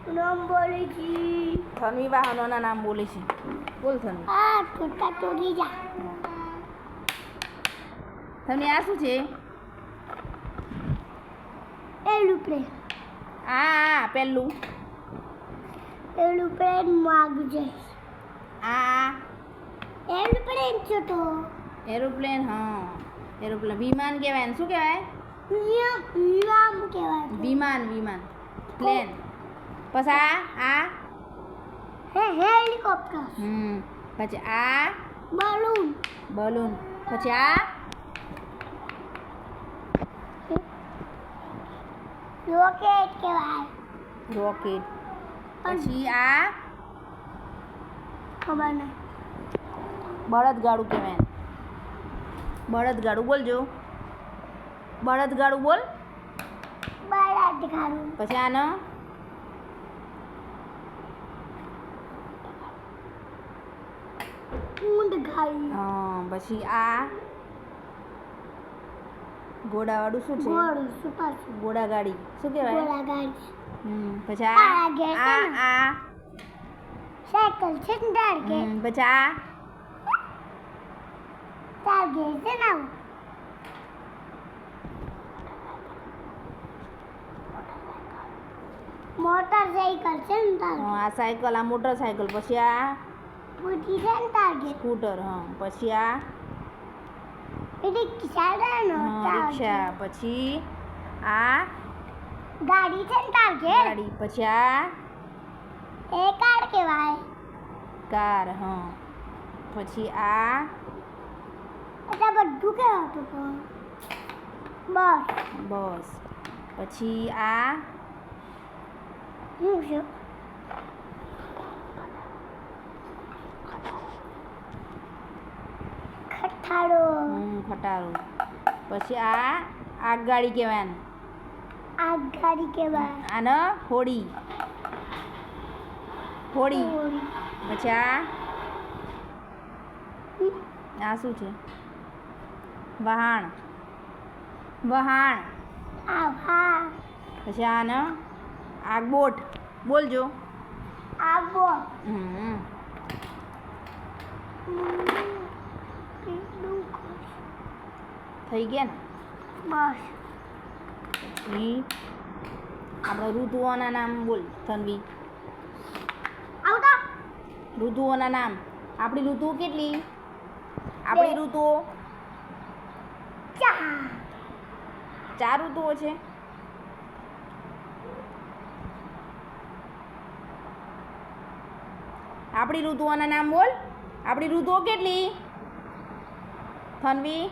નામ બોલે છે. થનવી વાહનોના નામ બોલે છે. બોલ થનવી. ટોટા ટોરી જા. થનવી આ શું છે? એરોપ્લેન. આ પેલું એરોપ્લેન માગ જાય. આ એરોપ્લેન છે તો એરોપ્લેન. હા એરોપ્લેન. વિમાન કહેવાય ને શું કહેવાય? વિમાન કહેવાય. વિમાન વિમાન પ્લેન. પછી આ હેલિકોપ્ટર. પછી આ બલૂન. બલૂન. પછી આ રોકેટ કહેવાય. રોકેટ. પછી આ ખબર નહીં. બળદગાડું કહેવાય. બળદગાડું બોલજો. બળદગાડું બોલ. બળદગાડું. પછી આનો ઊંટગાડી. પછી આ ઘોડાવાળું શું છે? ઘોડો સુપર. ઘોડાગાડી શું કહેવાય? ઘોડાગાડી. પછી આ સાયકલ છે ને ટાર્ગેટ. પછી આ ટાર્ગેટ છે ને મોટરસાઇકલ છે ને ટાર્ગેટ. આ સાયકલ. આ મોટરસાયકલ. પછી આ સ્કૂટી છે ને ટાર્ગેટ. સ્કૂટર. પછી આ રિક્ષા છે ને રિક્ષા. પછી આ ગાડી છે ને ટાર્ગેટ. ગાડી. પછી આ એ કાર કહેવાય. કાર. પછી આ એટલે બધું કહેવાતું હતું. બસ. બસ. પછી આ શું છે? ખટારો. ખટારો. પછી આ આગગાડી કહેવાય ને. આગગાડી કહેવાય. આને હોડી. હોડી. પછી આ શું છે? વહાણ. વહાણ. આભા. પછી આને આગબોટ. બોલજો. આબો. થઈ ગયા ને? બસ. પછી આપણે ઋતુઓના નામ બોલ થનવી. આવતા ઋતુઓના નામ. આપણી ઋતુઓ કેટલી? આપણી ઋતુઓ 4 ઋતુઓ છે. આપણી ઋતુઓના નામ બોલ. આપણી ઋતુઓ કેટલી થનવી?